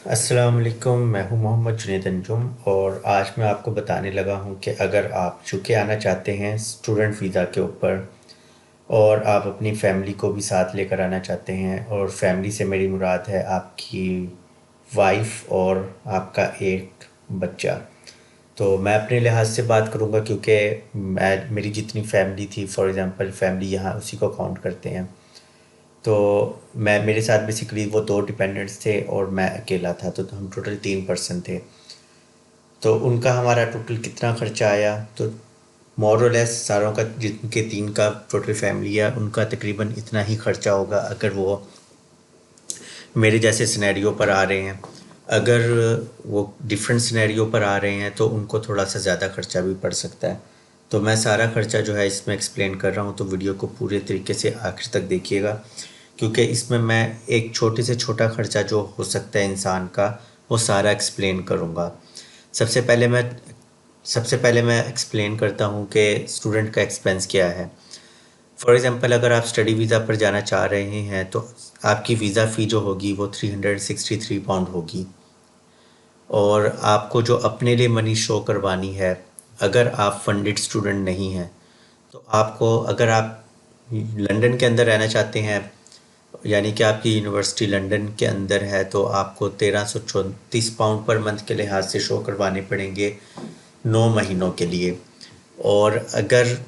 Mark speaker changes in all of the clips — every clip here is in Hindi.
Speaker 1: अस्सलाम वालेकुम। मैं हूं मोहम्मद जुनैद अंजुम और आज मैं आपको बताने लगा हूं कि अगर आप यूके आना चाहते हैं स्टूडेंट वीज़ा के ऊपर और आप अपनी फैमिली को भी साथ लेकर आना चाहते हैं, और फैमिली से मेरी मुराद है आपकी वाइफ और आपका एक बच्चा। तो मैं अपने लिहाज से बात करूंगा क्योंकि मैं मेरी जितनी फैमिली थी, फॉर एग्ज़ाम्पल फैमिली यहाँ उसी को काउंट करते हैं। तो मैं मेरे साथ बेसिकली वो 2 डिपेंडेंट्स थे और मैं अकेला था, तो हम टोटल 3 पर्सन थे। तो उनका हमारा टोटल कितना खर्चा आया, तो मोर और लेस सारों का, जिनके 3 का टोटल फैमिली है, उनका तकरीबन इतना ही खर्चा होगा अगर वो मेरे जैसे सिनेरियो पर आ रहे हैं। अगर वो डिफरेंट सिनेरियो पर आ रहे हैं तो उनको थोड़ा सा ज़्यादा खर्चा भी पड़ सकता है। तो मैं सारा खर्चा जो है इसमें एक्सप्लेन कर रहा हूँ, तो वीडियो को पूरे तरीके से आखिर तक देखिएगा, क्योंकि इसमें मैं एक छोटे से छोटा खर्चा जो हो सकता है इंसान का, वो सारा एक्सप्लेन करूँगा। सबसे पहले मैं सबसे पहले मैं एक्सप्लेन करता हूँ कि स्टूडेंट का एक्सपेंस क्या है। फॉर एग्ज़ाम्पल अगर आप स्टडी वीज़ा पर जाना चाह रहे हैं तो आपकी वीज़ा फ़ी जो होगी वो £363 होगी। और आपको जो अपने लिए मनी शो करवानी है, अगर आप फंडेड स्टूडेंट नहीं हैं, तो आपको, अगर आप लंदन के अंदर रहना चाहते हैं, यानी कि आपकी यूनिवर्सिटी लंदन के अंदर है, तो आपको £1334 पर मंथ के लिहाज से शो करवाने पड़ेंगे 9 महीनों के लिए। और अगर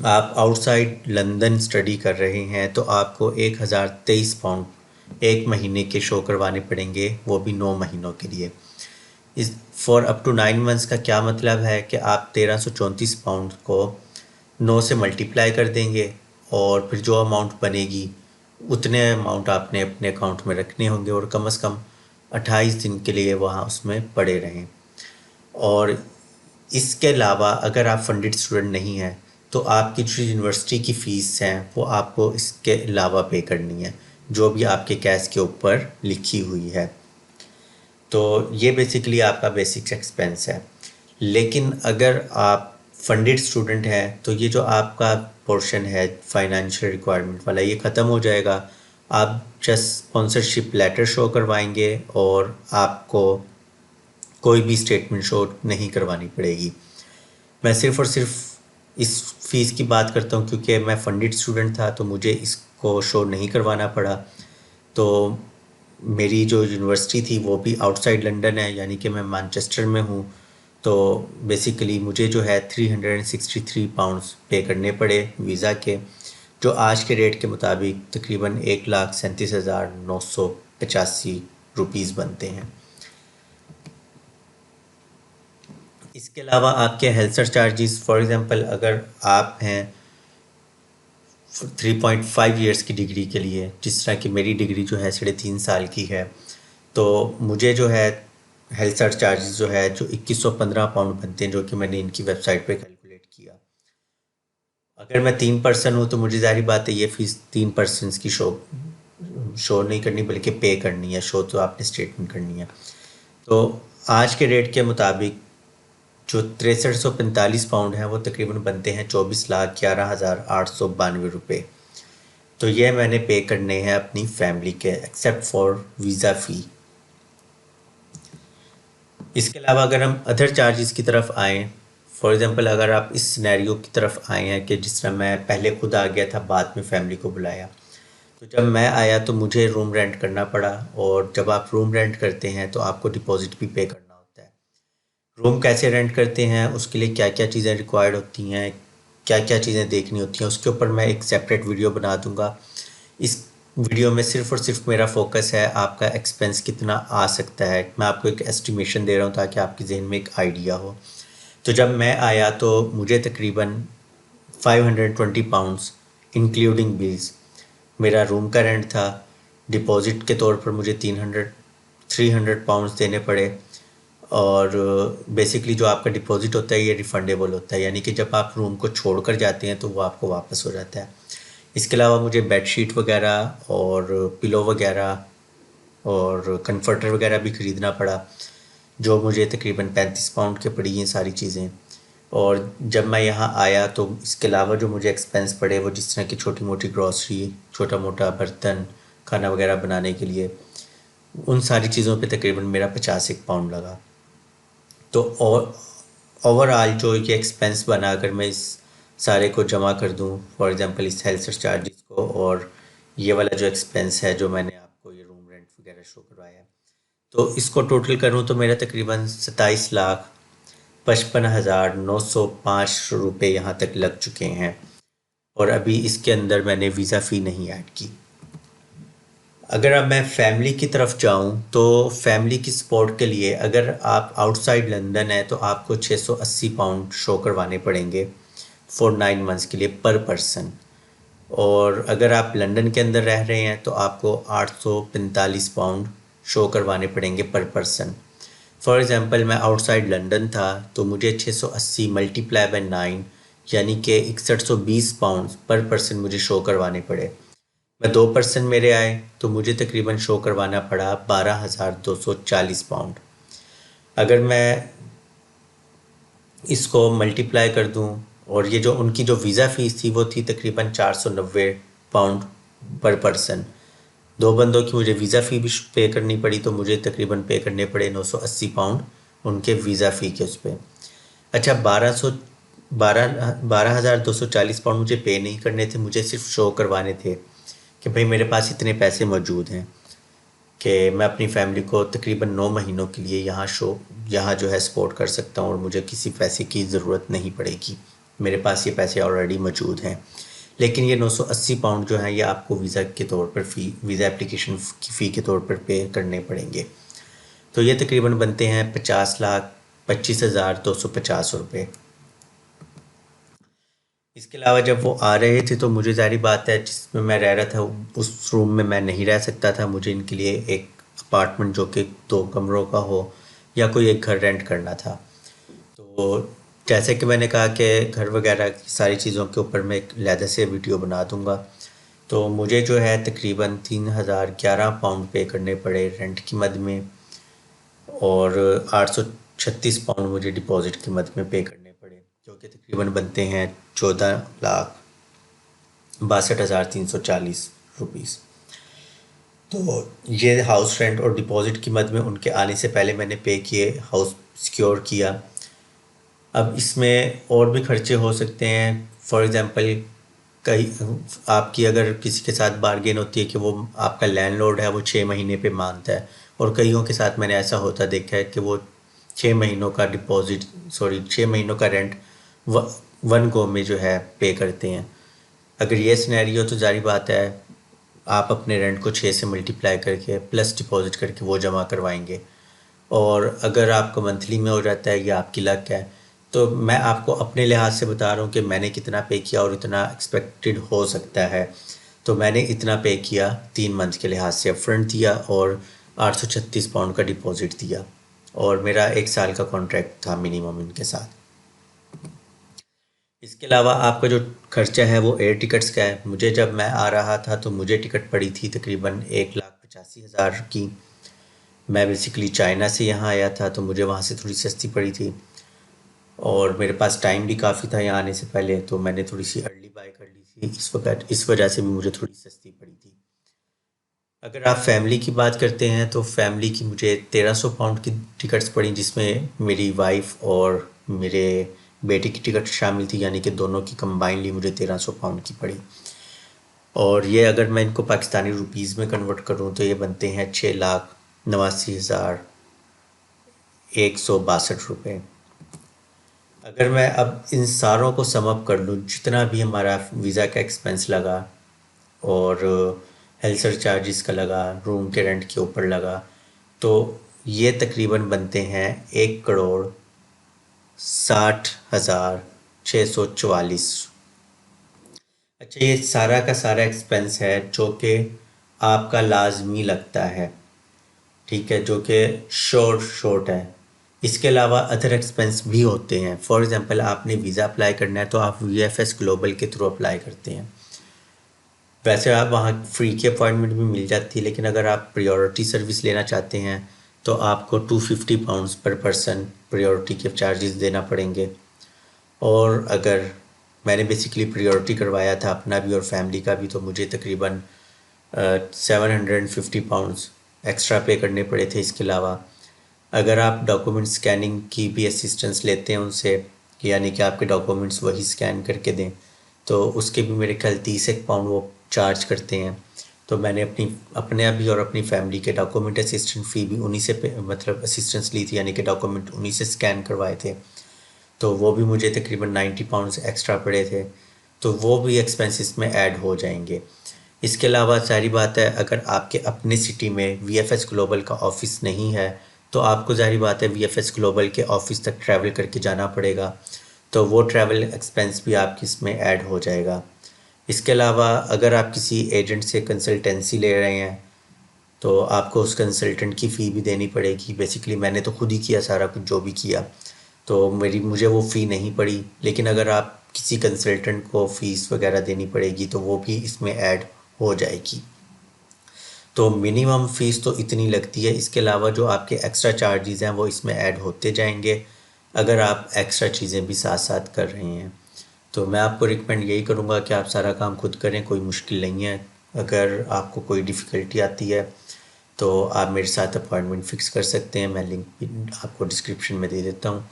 Speaker 1: आप आउटसाइड लंदन स्टडी कर रहे हैं तो आपको £1023 एक महीने के शो करवाने पड़ेंगे, वो भी 9 महीनों के लिए। इस फॉर अप टू 9 मंथ्स का क्या मतलब है कि आप £1334 को 9 से मल्टीप्लाई कर देंगे, और फिर जो अमाउंट बनेगी उतने अमाउंट आपने अपने अकाउंट में रखने होंगे, और कम से कम 28 दिन के लिए वहाँ उसमें पड़े रहें। और इसके अलावा अगर आप फंडेड स्टूडेंट नहीं हैं तो आपकी जो यूनिवर्सिटी की फ़ीस है वो आपको इसके अलावा पे करनी है, जो भी आपके कैश के ऊपर लिखी हुई है। तो ये बेसिकली आपका बेसिक एक्सपेंस है। लेकिन अगर आप फंडेड स्टूडेंट हैं तो ये जो आपका पोर्शन है फाइनेंशियल रिक्वायरमेंट वाला, ये ख़त्म हो जाएगा। आप जस्ट स्पॉन्सरशिप लेटर शो करवाएंगे और आपको कोई भी स्टेटमेंट शो नहीं करवानी पड़ेगी। मैं सिर्फ़ और सिर्फ इस फ़ीस की बात करता हूँ क्योंकि मैं फंडेड स्टूडेंट था, तो मुझे इसको शो नहीं करवाना पड़ा। तो मेरी जो यूनिवर्सिटी थी वो भी आउटसाइड लंदन है, यानी कि मैं मैनचेस्टर में हूँ। तो बेसिकली मुझे जो है £363 पे करने पड़े वीज़ा के, जो आज के रेट के मुताबिक तकरीबन 1,37,985 रुपीज़ बनते हैं। इसके अलावा आपके हेल्थ चार्जेस, फॉर एग्ज़ाम्पल अगर आप हैं 3.5 ईयर्स की डिग्री के लिए, जिस तरह की मेरी डिग्री जो है 3.5 साल की है, तो मुझे जो है हेल्थ चार्जेस जो है जो £2115 बनते हैं, जो कि मैंने इनकी वेबसाइट पे कैलकुलेट किया। अगर मैं 3 पर्सन हूँ तो मुझे ज़ाहिर बात है ये फ़ीस 3 पर्सन्स की शो शो नहीं करनी, बल्कि पे करनी है। शो तो आपने स्टेटमेंट करनी है। तो आज के रेट के मुताबिक जो £6345 हैं वो तकरीबन बनते हैं 24,11,892 रुपये। तो ये मैंने पे करने हैं अपनी फैमिली के, एक्सेप्ट फॉर वीज़ा फ़ी। इसके अलावा अगर हम अदर चार्जेस की तरफ आएँ, फॉर एग्ज़ाम्पल अगर आप इस सिनेरियो की तरफ आए हैं कि जिस तरह मैं पहले खुद आ गया था, बाद में फैमिली को बुलाया, तो जब मैं आया तो मुझे रूम रेंट करना पड़ा। और जब आप रूम रेंट करते हैं तो आपको डिपॉज़िट भी पे करना होता है। रूम कैसे रेंट करते हैं, उसके लिए क्या क्या चीज़ें रिक्वायर्ड होती हैं, क्या क्या चीज़ें देखनी होती हैं, उसके ऊपर मैं एक सेपरेट वीडियो बना दूंगा। इस वीडियो में सिर्फ़ और सिर्फ मेरा फोकस है आपका एक्सपेंस कितना आ सकता है। मैं आपको एक एस्टिमेशन दे रहा हूँ ताकि आपके जहन में एक आइडिया हो। तो जब मैं आया तो मुझे तकरीबन £520 इंक्लूडिंग बिल्स, मेरा रूम का रेंट था। डिपॉज़िट के तौर पर मुझे 300 देने पड़े। और बेसिकली जो आपका डिपॉज़िट होता है ये रिफ़ंडेबल होता है, यानी कि जब आप रूम को छोड़ कर जाते हैं तो वो आपको वापस हो जाता है। इसके अलावा मुझे बेडशीट वगैरह और पिलो वगैरह और कन्फर्टर वगैरह भी ख़रीदना पड़ा, जो मुझे तकरीबन £35 के पड़ी ये सारी चीज़ें। और जब मैं यहाँ आया तो इसके अलावा जो मुझे एक्सपेंस पड़े, वो जिस तरह की छोटी मोटी ग्रॉसरी, छोटा मोटा बर्तन, खाना वगैरह बनाने के लिए, उन सारी चीज़ों पे तकरीबन मेरा 50 एक पाउंड लगा। तो और ओवरऑल जो ये एक्सपेंस बना, अगर मैं इस सारे को जमा कर दूं, फॉर एग्जांपल इस हेल्थ चार्जेस को और ये वाला जो एक्सपेंस है जो मैंने आपको ये रूम रेंट वगैरह शो करवाया है, तो इसको टोटल करूं तो मेरा तकरीबन 27,55,905 रुपये यहाँ तक लग चुके हैं। और अभी इसके अंदर मैंने वीज़ा फ़ी नहीं ऐड की। अगर अब मैं फैमिली की तरफ जाऊं तो फैमिली की सपोर्ट के लिए अगर आप आउटसाइड लंदन है तो आपको 680 पाउंड शो करवाने पड़ेंगे फॉर 9 मंथ्स के लिए पर पर्सन। और अगर आप लंदन के अंदर रह रहे हैं तो आपको 845 पाउंड शो करवाने पड़ेंगे पर पर्सन। फॉर एग्ज़ाम्पल मैं आउटसाइड लंदन था तो मुझे 680 मल्टीप्लाई बाय 9 यानी कि 6120 पाउंड पर पर्सन मुझे शो करवाने पड़े। मैं 2 पर्सन मेरे आए तो मुझे तकरीबन शो करवाना पड़ा 12,240 पाउंड। अगर मैं इसको मल्टीप्लाई कर दूं, और ये जो उनकी जो वीज़ा फ़ीस थी वो थी तकरीबन 490 पाउंड पर पर्सन। 2 बंदों की मुझे वीज़ा फ़ी भी पे करनी पड़ी तो मुझे तकरीबन पे करने पड़े 980 पाउंड उनके वीज़ा फ़ी के उस पर। अच्छा, 12,240 पाउंड मुझे पे नहीं करने थे, मुझे सिर्फ शो करवाने थे कि भाई मेरे पास इतने पैसे मौजूद हैं कि मैं अपनी फैमिली को तकरीबन 9 महीनों के लिए यहाँ जो है सपोर्ट कर सकता हूँ और मुझे किसी पैसे की ज़रूरत नहीं पड़ेगी, मेरे पास ये पैसे ऑलरेडी मौजूद हैं। लेकिन ये 980 पाउंड जो है ये आपको वीज़ा के तौर पर वीज़ा एप्लीकेशन की फ़ी के तौर पर पे करने पड़ेंगे। तो ये तकरीबन बनते हैं 50,25,250 रुपये। इसके अलावा जब वो आ रहे थे तो मुझे ज़ाहिर बात है जिसमें मैं रह रहा था उस रूम में मैं नहीं रह सकता था, मुझे इनके लिए एक अपार्टमेंट जो कि 2 कमरों का हो या कोई एक घर रेंट करना था। तो जैसे कि मैंने कहा कि घर वगैरह की सारी चीज़ों के ऊपर मैं एक अलहदा से वीडियो बना दूंगा। तो मुझे जो है तकरीबन 3,011 पाउंड पे करने पड़े रेंट की मद में, और 836 पाउंड मुझे डिपॉजिट की मद में पे करने पड़े, जो कि तकरीबन बनते हैं 14,62,340 रुपीज़। तो ये हाउस रेंट और डिपॉजिट की मद में उनके आने से पहले मैंने पे किए, हाउस सिक्योर किया। अब इसमें और भी खर्चे हो सकते हैं, फॉर एग्ज़ाम्पल कहीं आपकी अगर किसी के साथ बार्गेन होती है कि वो आपका लैंडलॉर्ड है वो 6 महीने पे मानता है, और कईयों के साथ मैंने ऐसा होता देखा है कि वो 6 महीनों का डिपॉजिट 6 महीनों का रेंट वन गो में जो है पे करते हैं। अगर ये सिनेरियो तो जारी बात है आप अपने रेंट को 6 से मल्टीप्लाई करके प्लस डिपॉजिट करके वो जमा करवाएंगे। और अगर आपका मंथली में हो जाता है, ये आपकी लक है। तो मैं आपको अपने लिहाज से बता रहा हूँ कि मैंने कितना पे किया और इतना एक्सपेक्टेड हो सकता है। तो मैंने इतना पे किया 3 मंथ के लिहाज से अपफ्रंट दिया और 836 पाउंड का डिपॉजिट दिया, और मेरा 1 साल का कॉन्ट्रैक्ट था मिनिमम इनके साथ। इसके अलावा आपका जो खर्चा है वो एयर टिकट्स का है। मुझे जब मैं आ रहा था तो मुझे टिकट पड़ी थी तकरीबन 1,85,000 की। मैं बेसिकली चाइना से यहाँ आया था तो मुझे वहाँ से थोड़ी सस्ती पड़ी थी, और मेरे पास टाइम भी काफ़ी था यहाँ आने से पहले, तो मैंने थोड़ी सी अर्ली बाय कर ली थी इस वजह से भी मुझे थोड़ी सस्ती पड़ी थी। अगर आप फैमिली की बात करते हैं तो फैमिली की मुझे 1300 पाउंड की टिकट्स पड़ी, जिसमें मेरी वाइफ और मेरे बेटे की टिकट शामिल थी, यानी कि दोनों की कंबाइनली मुझे 1300 पाउंड की पड़ी। और ये अगर मैं इनको पाकिस्तानी रुपीज़ में कन्वर्ट करूँ तो ये बनते हैं 6,89,162 रुपये। अगर मैं अब इन सारों को सम अप कर लूँ, जितना भी हमारा वीज़ा का एक्सपेंस लगा और हेल्थ सर चार्जेस का लगा, रूम के रेंट के ऊपर लगा, तो ये तकरीबन बनते हैं 1,60,644। अच्छा, ये सारा का सारा एक्सपेंस है जो कि आपका लाजमी लगता है, ठीक है, जो कि शॉर्ट है। इसके अलावा अदर एक्सपेंस भी होते हैं। फॉर एग्ज़ाम्पल आपने वीज़ा अप्लाई करना है तो आप VFS ग्लोबल के थ्रू अप्लाई करते हैं। वैसे आप वहाँ फ्री की अपॉइंटमेंट भी मिल जाती है, लेकिन अगर आप प्रायोरिटी सर्विस लेना चाहते हैं तो आपको 250 पाउंड्स पर पर्सन प्रायोरिटी के चार्जेस देना पड़ेंगे। और अगर मैंने बेसिकली प्रायोरिटी करवाया था अपना भी और फैमिली का भी, तो मुझे तकरीबन 750 पाउंड्स एक्स्ट्रा पे करने पड़े थे। इसके अलावा अगर आप डॉक्यूमेंट स्कैनिंग की भी असिस्टेंस लेते हैं उनसे, यानी कि आपके डॉक्यूमेंट्स वही स्कैन करके दें, तो उसके भी मेरे ख्याल 30 एक पाउंड वो चार्ज करते हैं। तो मैंने अपने अभी और अपनी फैमिली के डॉक्यूमेंट असिस्टेंट फ़ी भी उन्हीं से मतलब असिस्टेंस ली थी, यानी कि डॉक्यूमेंट उन्हीं से स्कैन करवाए थे। तो वो भी मुझे तकरीबन 90 पाउंड्स एक्स्ट्रा पड़े थे। तो वो भी एक्सपेंसेस में ऐड हो जाएंगे। इसके अलावा सारी बात है, अगर आपके अपने सिटी में वीएफएस ग्लोबल का ऑफ़िस नहीं है, तो आपको ज़ाहिर बात है वीएफएस ग्लोबल के ऑफ़िस तक ट्रैवल करके जाना पड़ेगा। तो वो ट्रैवल एक्सपेंस भी आपकी इसमें ऐड हो जाएगा। इसके अलावा अगर आप किसी एजेंट से कंसल्टेंसी ले रहे हैं, तो आपको उस कंसल्टेंट की फ़ी भी देनी पड़ेगी। बेसिकली मैंने तो खुद ही किया सारा कुछ जो भी किया, तो मुझे वो फ़ी नहीं पड़ी। लेकिन अगर आप किसी कंसल्टेंट को फ़ीस वगैरह देनी पड़ेगी तो वो भी इसमें ऐड हो जाएगी। तो मिनिमम फ़ीस तो इतनी लगती है। इसके अलावा जो आपके एक्स्ट्रा चार्जेज़ हैं वो इसमें ऐड होते जाएंगे, अगर आप एक्स्ट्रा चीज़ें भी साथ साथ कर रहे हैं। तो मैं आपको रिकमेंड यही करूँगा कि आप सारा काम खुद करें, कोई मुश्किल नहीं है। अगर आपको कोई डिफ़िकल्टी आती है तो आप मेरे साथ अपॉइंटमेंट फ़िक्स कर सकते हैं। मैं लिंक भी आपको डिस्क्रिप्शन में दे देता हूँ।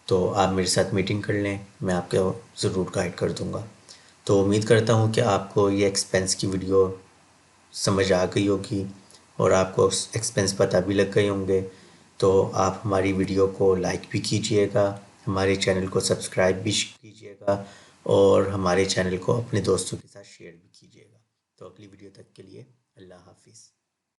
Speaker 1: तो आप मेरे साथ मीटिंग कर लें, मैं आपको ज़रूर गाइड कर दूँगा। तो उम्मीद करता हूँ कि आपको ये एक्सपेंस की वीडियो समझ आ गई होगी और आपको एक्सपेंस पता भी लग गए होंगे। तो आप हमारी वीडियो को लाइक भी कीजिएगा, हमारे चैनल को सब्सक्राइब भी कीजिएगा और हमारे चैनल को अपने दोस्तों के साथ शेयर भी कीजिएगा। तो अगली वीडियो तक के लिए अल्लाह हाफिज़।